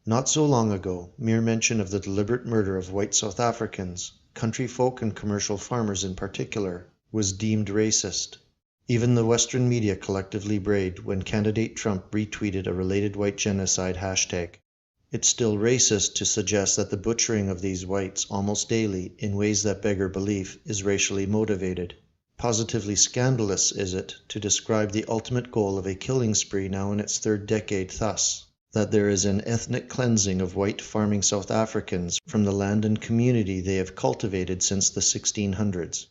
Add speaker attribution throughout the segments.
Speaker 1: Not so long ago, mere mention of the deliberate murder of white South Africans, country folk and commercial farmers in particular, was deemed racist. Even the Western media collectively brayed when candidate Trump retweeted a related white genocide hashtag. It's still racist to suggest that the butchering of these whites almost daily, in ways that beggar belief, is racially motivated. Positively scandalous is it to describe the ultimate goal of a killing spree now in its third decade thus: that there is an ethnic cleansing of white farming South Africans from the land and community they have cultivated since the 1600s.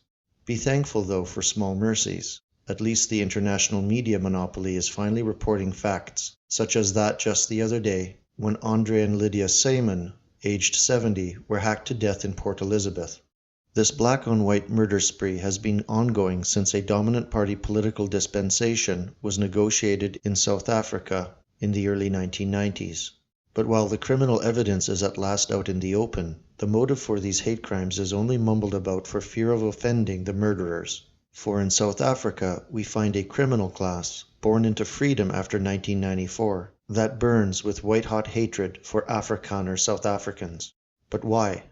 Speaker 1: Be thankful, though, for small mercies. At least the international media monopoly is finally reporting facts, such as that just the other day, when Andre and Lydia Simon, aged 70, were hacked to death in Port Elizabeth. This black-on-white murder spree has been ongoing since a dominant party political dispensation was negotiated in South Africa in the early 1990s. But while the criminal evidence is at last out in the open, the motive for these hate crimes is only mumbled about for fear of offending the murderers. For in South Africa, we find a criminal class, born into freedom after 1994, that burns with white-hot hatred for Afrikaner South Africans. But why?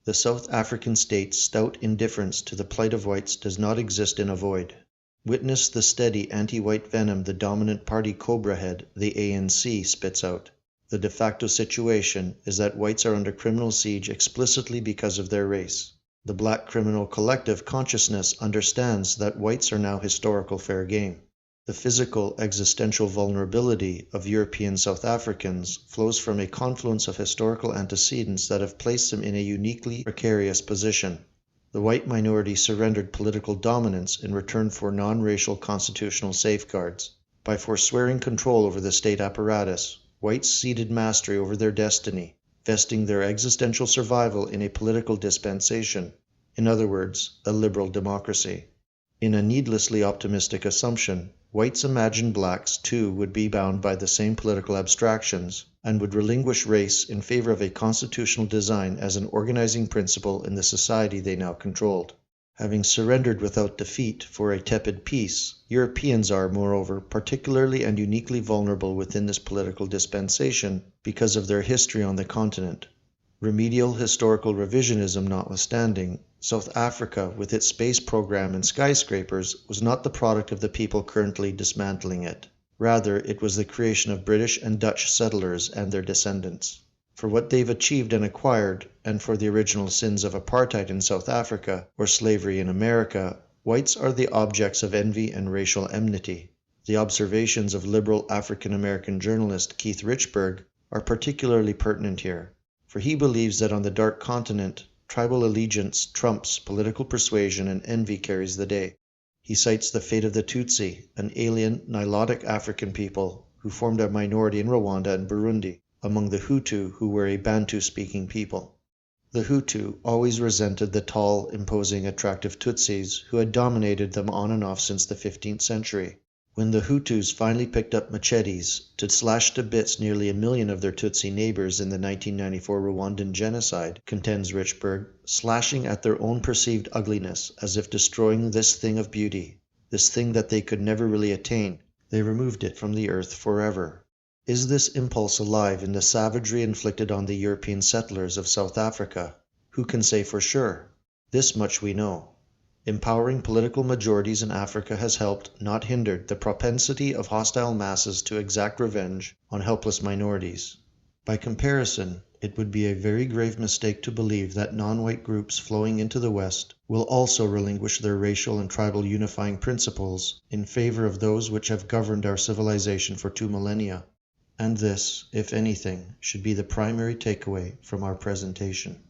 Speaker 1: The South African state's stout indifference to the plight of whites does not exist in a void. Witness the steady anti-white venom the dominant party Cobra head, the ANC, spits out. The de facto situation is that whites are under criminal siege explicitly because of their race. The black criminal collective consciousness understands that whites are now historical fair game. The physical existential vulnerability of European South Africans flows from a confluence of historical antecedents that have placed them in a uniquely precarious position. The white minority surrendered political dominance in return for non-racial constitutional safeguards. By forswearing control over the state apparatus, whites ceded mastery over their destiny, vesting their existential survival in a political dispensation, in other words, a liberal democracy. In a needlessly optimistic assumption, whites imagined blacks too would be bound by the same political abstractions, and would relinquish race in favor of a constitutional design as an organizing principle in the society they now controlled. Having surrendered without defeat for a tepid peace, Europeans are, moreover, particularly and uniquely vulnerable within this political dispensation because of their history on the continent. Remedial historical revisionism notwithstanding, South Africa, with its space program and skyscrapers, was not the product of the people currently dismantling it. Rather, it was the creation of British and Dutch settlers and their descendants. For what they've achieved and acquired, and for the original sins of apartheid in South Africa or slavery in America, whites are the objects of envy and racial enmity. The observations of liberal African-American journalist Keith Richburg are particularly pertinent here, for he believes that on the Dark Continent, tribal allegiance trumps political persuasion and envy carries the day. He cites the fate of the Tutsi, an alien, Nilotic African people who formed a minority in Rwanda and Burundi, among the Hutu, who were a Bantu-speaking people. The Hutu always resented the tall, imposing, attractive Tutsis who had dominated them on and off since the 15th century. When the Hutus finally picked up machetes to slash to bits nearly 1 million of their Tutsi neighbors in the 1994 Rwandan genocide, contends Richburg, slashing at their own perceived ugliness as if destroying this thing of beauty, this thing that they could never really attain, they removed it from the earth forever. Is this impulse alive in the savagery inflicted on the European settlers of South Africa? Who can say for sure? This much we know. Empowering political majorities in Africa has helped, not hindered, the propensity of hostile masses to exact revenge on helpless minorities. By comparison, it would be a very grave mistake to believe that non-white groups flowing into the West will also relinquish their racial and tribal unifying principles in favor of those which have governed our civilization for 2 millennia. And this, if anything, should be the primary takeaway from our presentation.